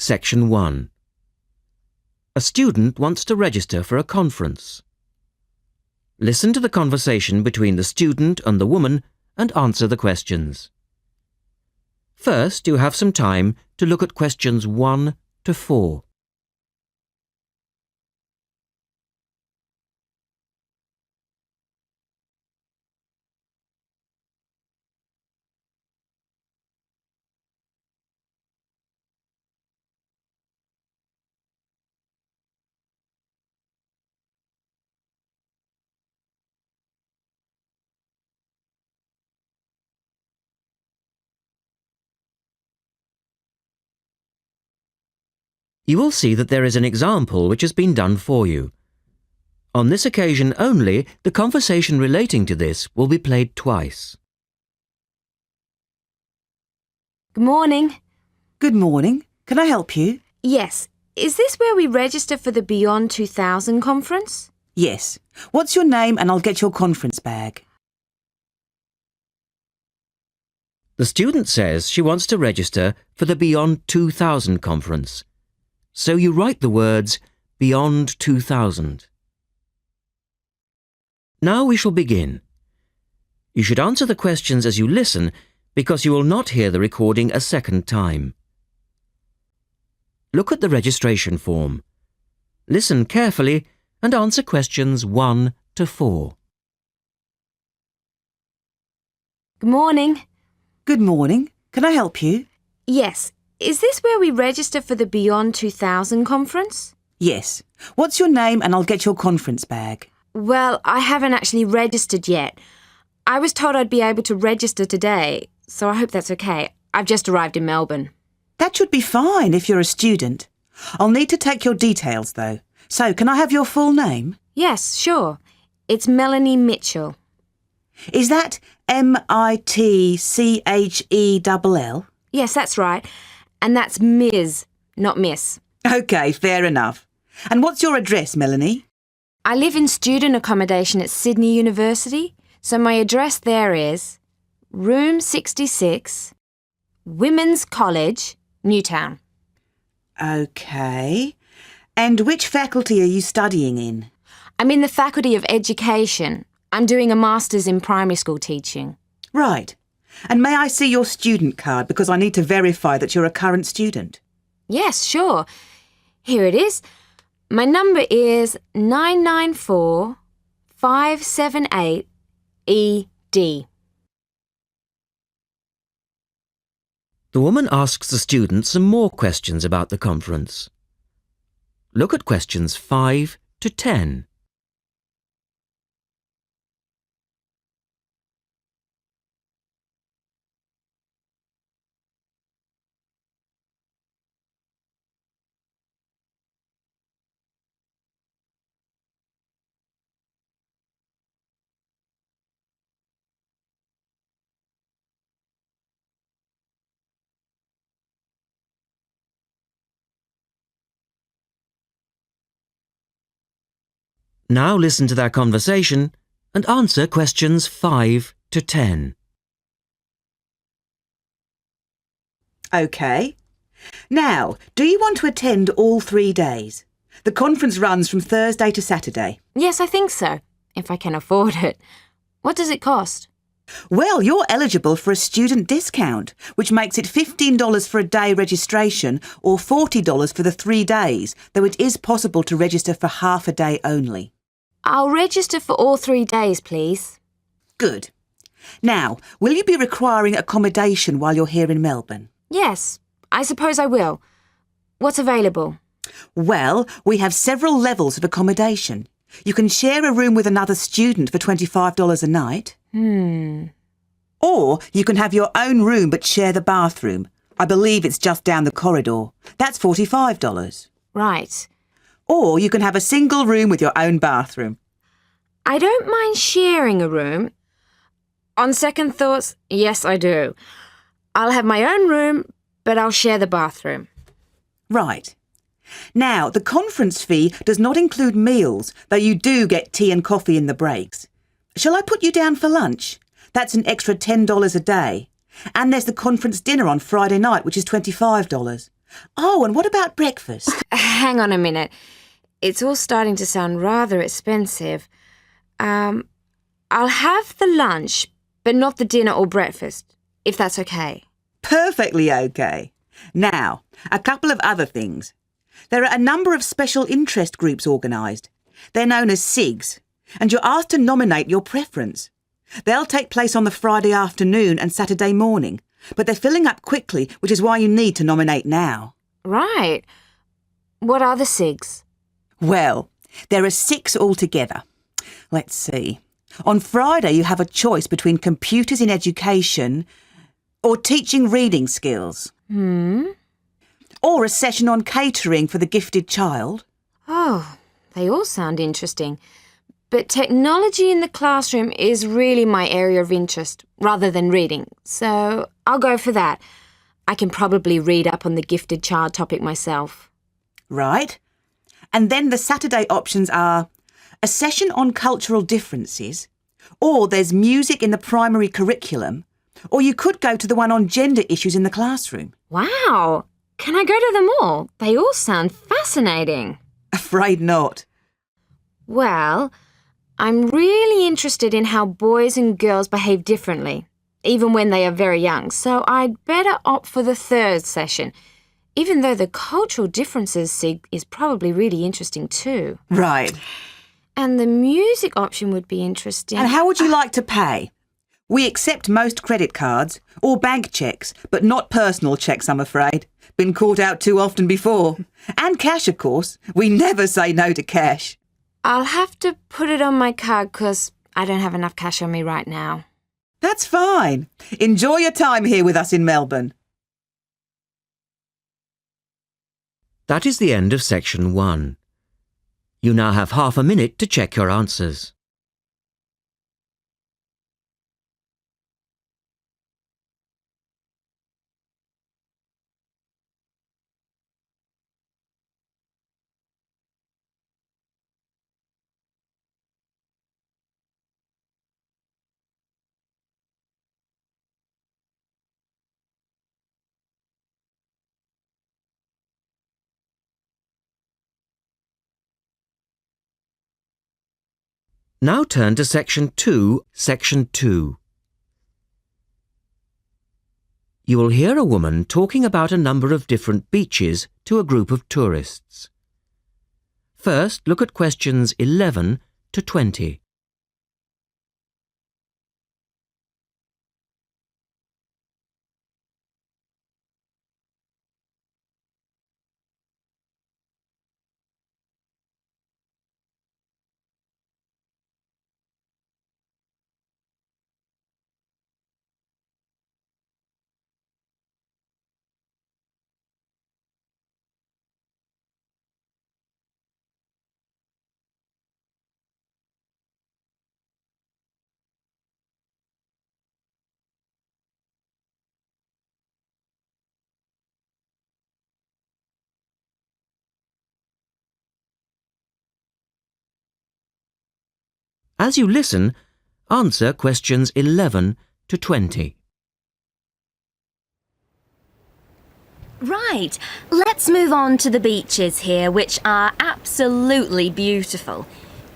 Section 1. A student wants to register for a conference. Listen to the conversation between the student and the woman and answer the questions. First, you have some time to look at questions 1 to 4. You will see that there is an example which has been done for you. On this occasion only, the conversation relating to this will be played twice. Good morning. Good morning. Can I help you? Yes. Is this where we register for the Beyond 2000 conference? Yes. What's your name and I'll get your conference bag. The student says she wants to register for the Beyond 2000 conference. So you write the words Beyond 2000. Now we shall begin. You should answer the questions as you listen because you will not hear the recording a second time. Look at the registration form. Listen carefully and answer questions 1 to 4. Good morning. Good morning. Can I help you? Yes. Is this where we register for the Beyond 2000 conference? Yes. What's your name and I'll get your conference bag. Well, I haven't actually registered yet. I was told I'd be able to register today, so I hope that's okay. I've just arrived in Melbourne. That should be fine if you're a student. I'll need to take your details though. So, can I have your full name? Yes, sure. It's Melanie Mitchell. Is that Mitchell? Yes, that's right. And that's Ms., not Miss. OK, fair enough. And what's your address, Melanie? I live in student accommodation at Sydney University, so my address there is Room 66, Women's College, Newtown. OK. And which faculty are you studying in? I'm in the Faculty of Education. I'm doing a Masters in Primary School Teaching. Right. And may I see your student card because I need to verify that you're a current student? Yes, sure. Here it is. My number is 994578ED. The woman asks the student some more questions about the conference. Look at questions 5 to 10. Now listen to their conversation and answer questions 5 to 10. OK. Now, do you want to attend all 3 days? The conference runs from Thursday to Saturday. Yes, I think so, if I can afford it. What does it cost? Well, you're eligible for a student discount, which makes it $15 for a day registration or $40 for the 3 days, though it is possible to register for half a day only. I'll register for all 3 days, please. Good. Now, will you be requiring accommodation while you're here in Melbourne? Yes, I suppose I will. What's available? Well, we have several levels of accommodation. You can share a room with another student for $25 a night. Or you can have your own room but share the bathroom. I believe it's just down the corridor. That's $45. Right. Or you can have a single room with your own bathroom. I don't mind sharing a room. On second thoughts, yes, I do. I'll have my own room, but I'll share the bathroom. Right. Now, the conference fee does not include meals, though you do get tea and coffee in the breaks. Shall I put you down for lunch? That's an extra $10 a day. And there's the conference dinner on Friday night, which is $25. Oh, and what about breakfast? Hang on a minute. It's all starting to sound rather expensive. I'll have the lunch, but not the dinner or breakfast, if that's okay. Perfectly okay. Now, a couple of other things. There are a number of special interest groups organised. They're known as SIGs, and you're asked to nominate your preference. They'll take place on the Friday afternoon and Saturday morning, but they're filling up quickly, which is why you need to nominate now. Right. What are the SIGs? Well, there are 6 altogether. Let's see. On Friday, you have a choice between computers in education or teaching reading skills. Or a session on catering for the gifted child. Oh, they all sound interesting. But technology in the classroom is really my area of interest, rather than reading. So I'll go for that. I can probably read up on the gifted child topic myself. Right. And then the Saturday options are a session on cultural differences, or there's music in the primary curriculum, or you could go to the one on gender issues in the classroom. Wow! Can I go to them all? They all sound fascinating. Afraid not. Well, I'm really interested in how boys and girls behave differently, even when they are very young, so I'd better opt for the 3rd session, even though the cultural differences SIG is probably really interesting too. Right. And the music option would be interesting. And how would you like to pay? We accept most credit cards or bank cheques, but not personal cheques, I'm afraid. Been caught out too often before. And cash, of course. We never say no to cash. I'll have to put it on my card because I don't have enough cash on me right now. That's fine. Enjoy your time here with us in Melbourne. That is the end of section 1. You now have half a minute to check your answers. Now turn to section 2, section 2. You will hear a woman talking about a number of different beaches to a group of tourists. First, look at questions 11 to 20. As you listen, answer questions 11 to 20. Right, let's move on to the beaches here, which are absolutely beautiful.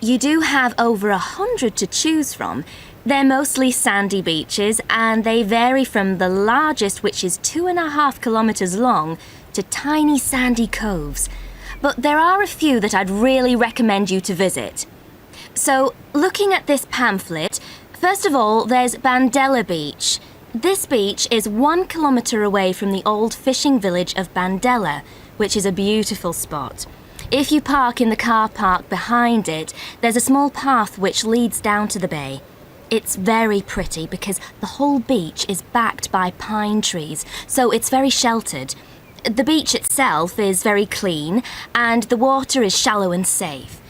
You do have over 100 to choose from. They're mostly sandy beaches and they vary from the largest, which is 2.5 kilometres long, to tiny sandy coves. But there are a few that I'd really recommend you to visit. So, looking at this pamphlet, first of all, there's Bandella Beach. This beach is 1 kilometre away from the old fishing village of Bandella, which is a beautiful spot. If you park in the car park behind it, there's a small path which leads down to the bay. It's very pretty because the whole beach is backed by pine trees, so it's very sheltered. The beach itself is very clean and the water is shallow and safe.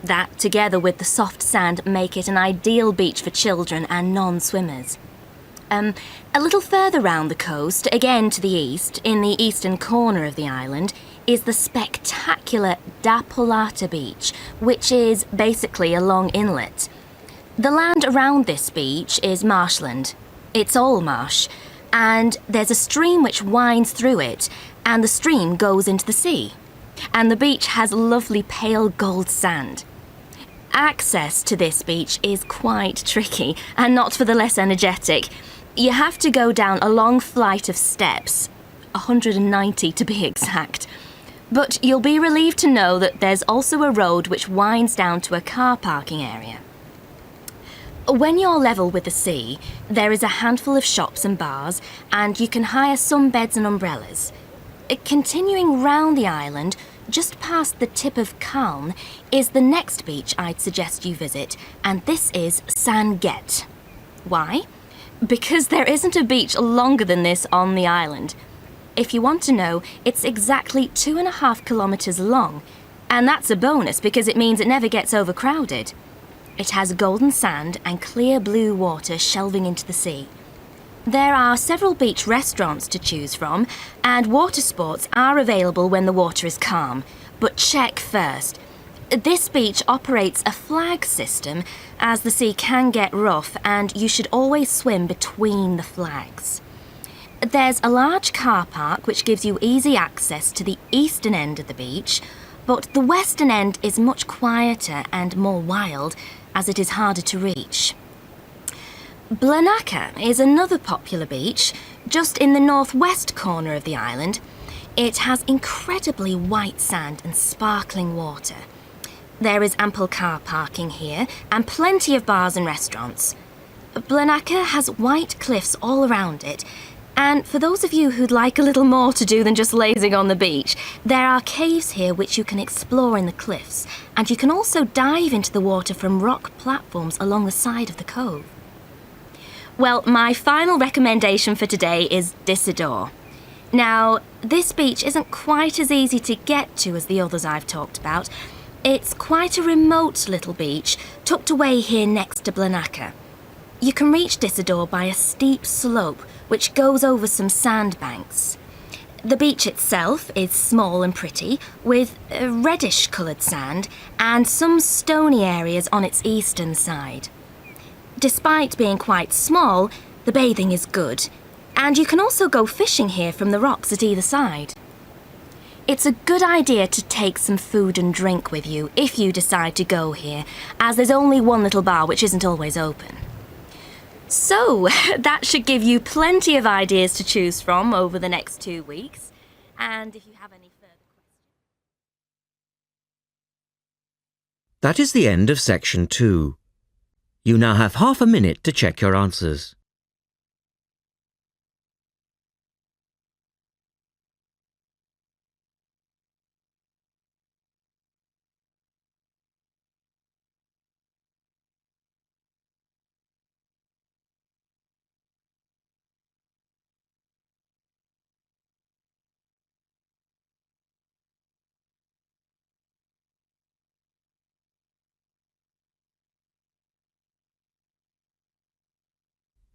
That, together with the soft sand, make it an ideal beach for children and non-swimmers. A little further round the coast, again to the east, in the eastern corner of the island, is the spectacular Dapolata Beach, which is basically a long inlet. The land around this beach is marshland. It's all marsh, and there's a stream which winds through it, and the stream goes into the sea. And the beach has lovely pale gold sand. Access to this beach is quite tricky, and not for the less energetic. You have to go down a long flight of steps, 190 to be exact. But you'll be relieved to know that there's also a road which winds down to a car parking area. When you're level with the sea, there is a handful of shops and bars, and you can hire some beds and umbrellas. Continuing round the island, just past the tip of Calne, is the next beach I'd suggest you visit, and this is San Get. Why? Because there isn't a beach longer than this on the island. If you want to know, it's exactly 2.5 kilometres long, and that's a bonus because it means it never gets overcrowded. It has golden sand and clear blue water shelving into the sea. There are several beach restaurants to choose from, and water sports are available when the water is calm. But check first. This beach operates a flag system, as the sea can get rough, and you should always swim between the flags. There's a large car park which gives you easy access to the eastern end of the beach, but the western end is much quieter and more wild, as it is harder to reach. Blanaka is another popular beach, just in the northwest corner of the island. It has incredibly white sand and sparkling water. There is ample car parking here and plenty of bars and restaurants. Blanaka has white cliffs all around it, and for those of you who'd like a little more to do than just lazing on the beach, there are caves here which you can explore in the cliffs, and you can also dive into the water from rock platforms along the side of the cove. Well, my final recommendation for today is Disador. Now, this beach isn't quite as easy to get to as the others I've talked about. It's quite a remote little beach, tucked away here next to Blanaka. You can reach Disador by a steep slope, which goes over some sandbanks. The beach itself is small and pretty, with reddish-coloured sand and some stony areas on its eastern side. Despite being quite small, the bathing is good, and you can also go fishing here from the rocks at either side. It's a good idea to take some food and drink with you if you decide to go here, as there's only one little bar which isn't always open. So, that should give you plenty of ideas to choose from over the next 2 weeks, and if you have any further questions... That is the end of section 2. You now have half a minute to check your answers.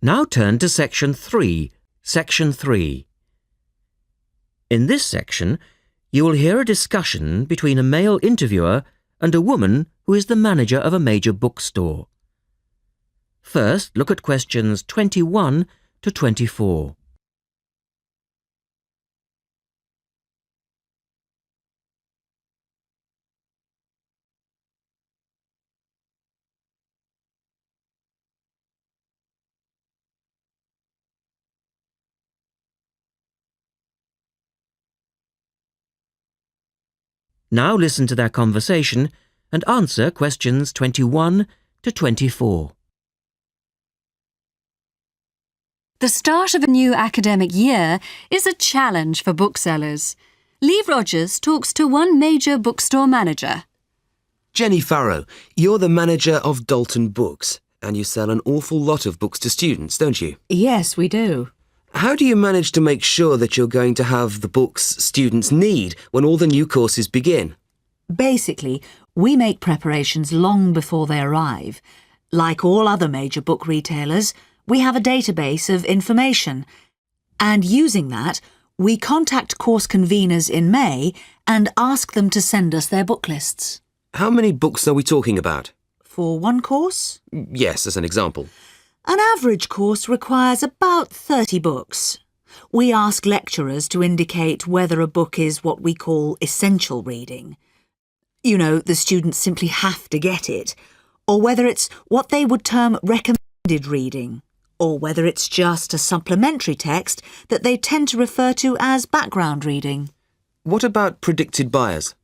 Now turn to section 3, section 3. In this section, you will hear a discussion between a male interviewer and a woman who is the manager of a major bookstore. First, look at questions 21 to 24. Now listen to their conversation and answer questions 21 to 24. The start of a new academic year is a challenge for booksellers. Lee Rogers talks to one major bookstore manager. Jenny Farrow, you're the manager of Dalton Books, and you sell an awful lot of books to students, don't you? Yes, we do. How do you manage to make sure that you're going to have the books students need when all the new courses begin? Basically, we make preparations long before they arrive. Like all other major book retailers, we have a database of information. And using that, we contact course conveners in May and ask them to send us their book lists. How many books are we talking about? For one course? Yes, as an example. An average course requires about 30 books. We ask lecturers to indicate whether a book is what we call essential reading. You know, the students simply have to get it, or whether it's what they would term recommended reading, or whether it's just a supplementary text that they tend to refer to as background reading. What about predicted buyers?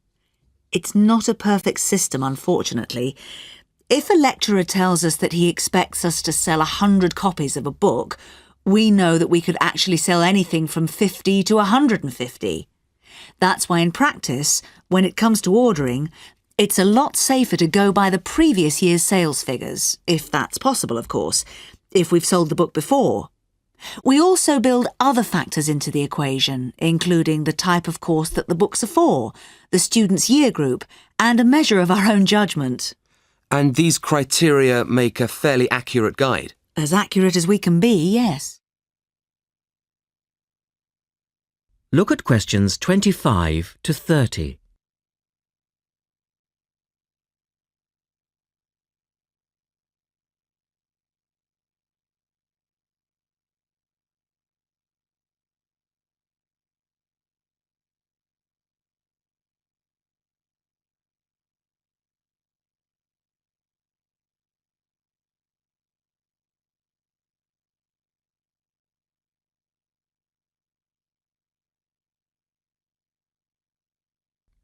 It's not a perfect system, unfortunately. If a lecturer tells us that he expects us to sell 100 copies of a book, we know that we could actually sell anything from 50 to 150. That's why in practice, when it comes to ordering, it's a lot safer to go by the previous year's sales figures, if that's possible, of course, if we've sold the book before. We also build other factors into the equation, including the type of course that the books are for, the student's year group, and a measure of our own judgment. And these criteria make a fairly accurate guide. As accurate as we can be, yes. Look at questions 25 to 30.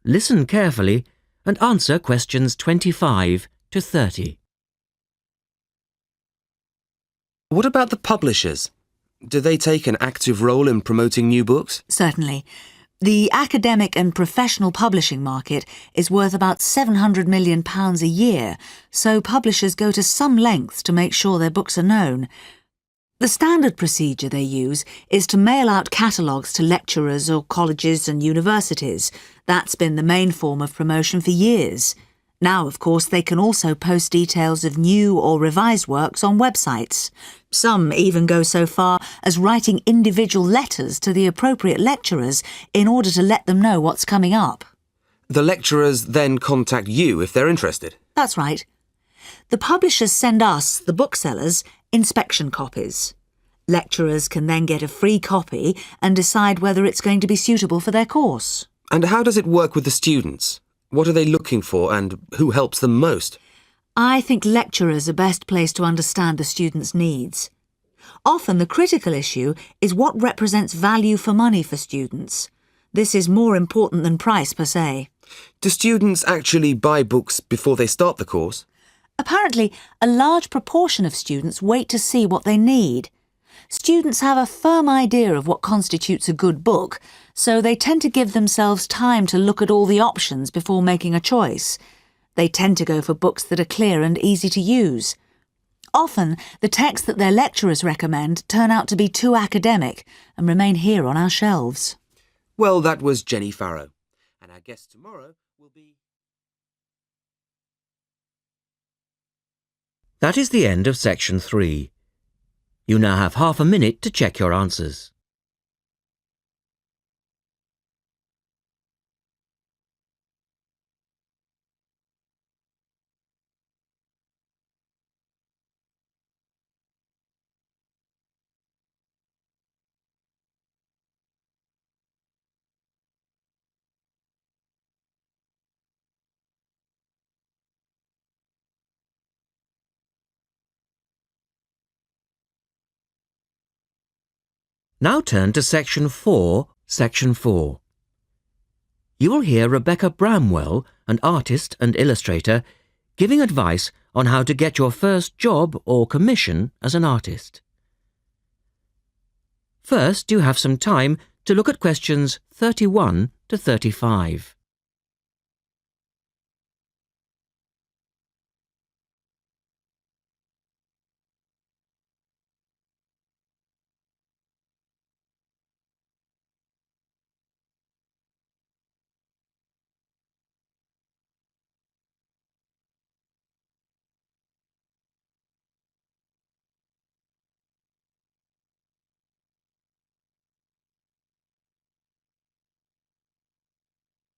Listen carefully and answer questions 25 to 30. What about the publishers? Do they take an active role in promoting new books? Certainly. The academic and professional publishing market is worth about £700 million a year, so publishers go to some lengths to make sure their books are known. The standard procedure they use is to mail out catalogues to lecturers or colleges and universities. That's been the main form of promotion for years. Now, of course, they can also post details of new or revised works on websites. Some even go so far as writing individual letters to the appropriate lecturers in order to let them know what's coming up. The lecturers then contact you if they're interested. That's right. The publishers send us, the booksellers, inspection copies. Lecturers can then get a free copy and decide whether it's going to be suitable for their course. And how does it work with the students? What are they looking for and who helps them most? I think lecturers are best placed to understand the students' needs. Often the critical issue is what represents value for money for students. This is more important than price per se. Do students actually buy books before they start the course? Apparently, a large proportion of students wait to see what they need. Students have a firm idea of what constitutes a good book, so they tend to give themselves time to look at all the options before making a choice. They tend to go for books that are clear and easy to use. Often, the texts that their lecturers recommend turn out to be too academic and remain here on our shelves. Well, that was Jenny Farrow. And our guest tomorrow will be... That is the end of section 3. You now have half a minute to check your answers. Now turn to section 4, section 4. You will hear Rebecca Bramwell, an artist and illustrator, giving advice on how to get your first job or commission as an artist. First, you have some time to look at questions 31 to 35.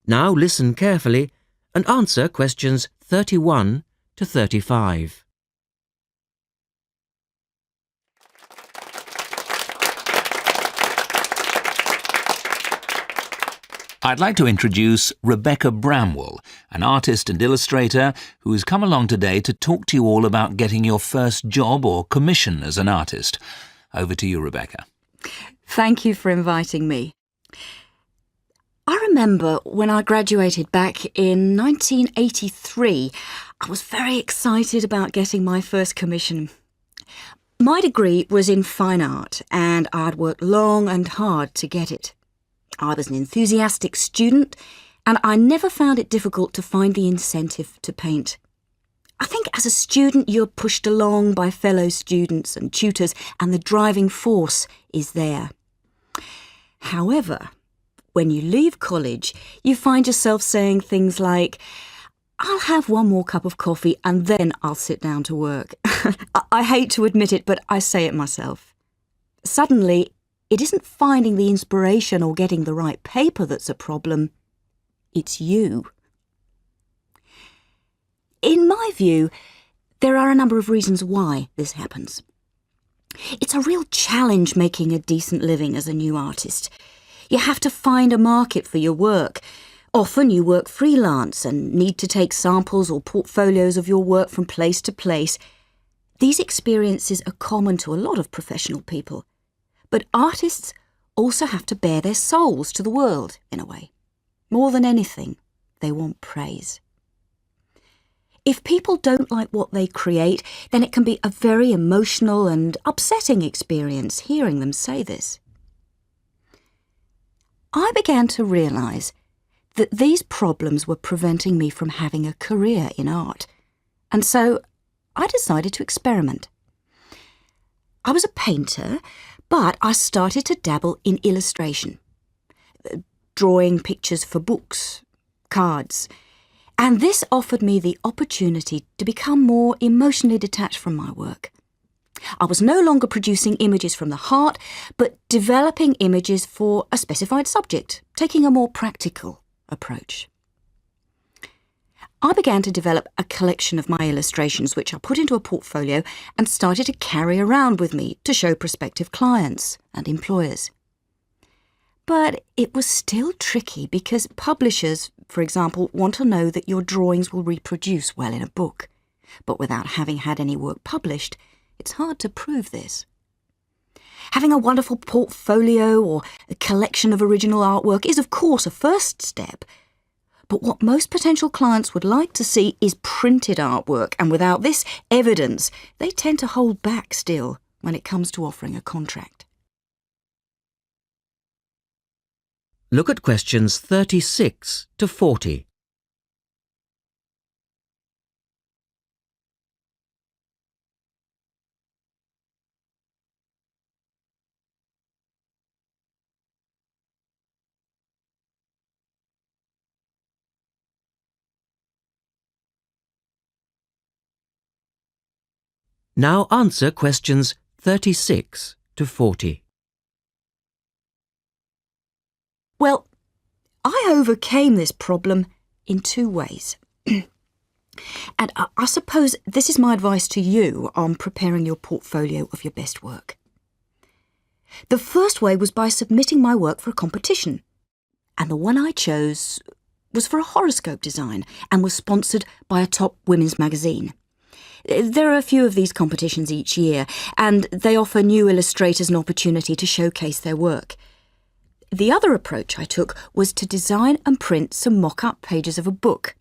Now listen carefully and answer questions 31 to 35. I'd like to introduce Rebecca Bramwell, an artist and illustrator who has come along today to talk to you all about getting your first job or commission as an artist. Over to you, Rebecca. Thank you for inviting me. I remember when I graduated back in 1983, I was very excited about getting my first commission. My degree was in fine art, and I'd worked long and hard to get it. I was an enthusiastic student, and I never found it difficult to find the incentive to paint. I think as a student you're pushed along by fellow students and tutors, and the driving force is there. However, when you leave college, you find yourself saying things like, "I'll have one more cup of coffee and then I'll sit down to work." I hate to admit it, but I say it myself. Suddenly, it isn't finding the inspiration or getting the right paper that's a problem. It's you. In my view, there are a number of reasons why this happens. It's a real challenge making a decent living as a new artist. You have to find a market for your work. Often you work freelance and need to take samples or portfolios of your work from place to place. These experiences are common to a lot of professional people. But artists also have to bare their souls to the world, in a way. More than anything, they want praise. If people don't like what they create, then it can be a very emotional and upsetting experience hearing them say this. I began to realise that these problems were preventing me from having a career in art, and so I decided to experiment. I was a painter, but I started to dabble in illustration, drawing pictures for books, cards, and this offered me the opportunity to become more emotionally detached from my work. I was no longer producing images from the heart, but developing images for a specified subject, taking a more practical approach. I began to develop a collection of my illustrations, which I put into a portfolio and started to carry around with me to show prospective clients and employers. But it was still tricky because publishers, for example, want to know that your drawings will reproduce well in a book. But without having had any work published, it's hard to prove this. Having a wonderful portfolio or a collection of original artwork is, of course, a first step. But what most potential clients would like to see is printed artwork, and without this evidence, they tend to hold back still when it comes to offering a contract. Look at questions 36 to 40. Now answer questions 36 to 40. Well, I overcame this problem in two ways. And I suppose this is my advice to you on preparing your portfolio of your best work. The first way was by submitting my work for a competition. And the one I chose was for a horoscope design and was sponsored by a top women's magazine. There are a few of these competitions each year, and they offer new illustrators an opportunity to showcase their work. The other approach I took was to design and print some mock-up pages of a book.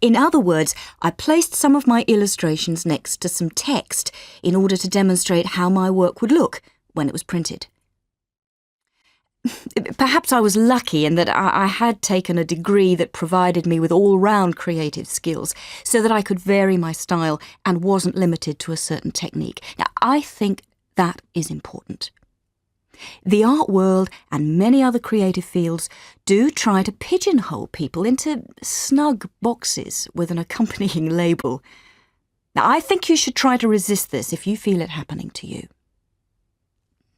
In other words, I placed some of my illustrations next to some text in order to demonstrate how my work would look when it was printed. Perhaps I was lucky in that I had taken a degree that provided me with all-round creative skills so that I could vary my style and wasn't limited to a certain technique. Now, I think that is important. The art world and many other creative fields do try to pigeonhole people into snug boxes with an accompanying label. Now, I think you should try to resist this if you feel it happening to you.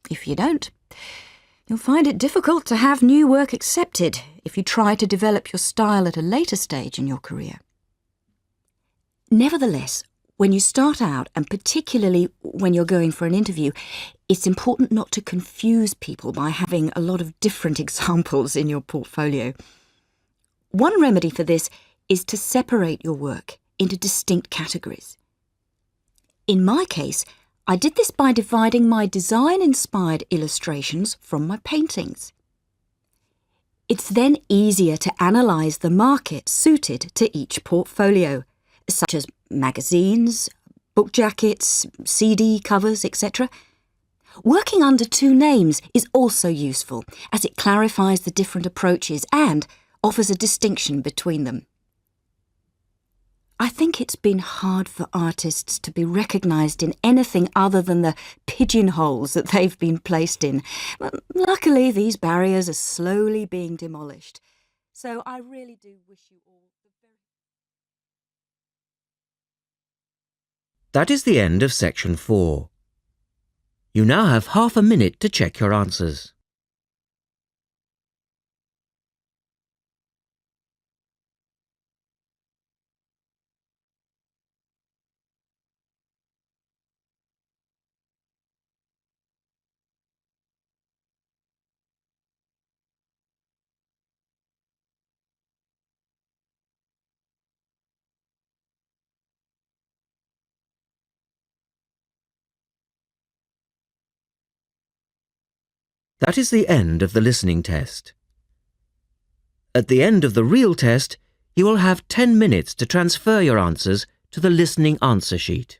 If you don't, you'll find it difficult to have new work accepted if you try to develop your style at a later stage in your career. Nevertheless, when you start out, and particularly when you're going for an interview, it's important not to confuse people by having a lot of different examples in your portfolio. One remedy for this is to separate your work into distinct categories. In my case, I did this by dividing my design-inspired illustrations from my paintings. It's then easier to analyse the market suited to each portfolio, such as magazines, book jackets, CD covers, etc. Working under two names is also useful, as it clarifies the different approaches and offers a distinction between them. I think it's been hard for artists to be recognised in anything other than the pigeonholes that they've been placed in. But luckily, these barriers are slowly being demolished. So I really do wish you all the very... That is the end of section 4. You now have half a minute to check your answers. That is the end of the listening test. At the end of the real test, you will have 10 minutes to transfer your answers to the listening answer sheet.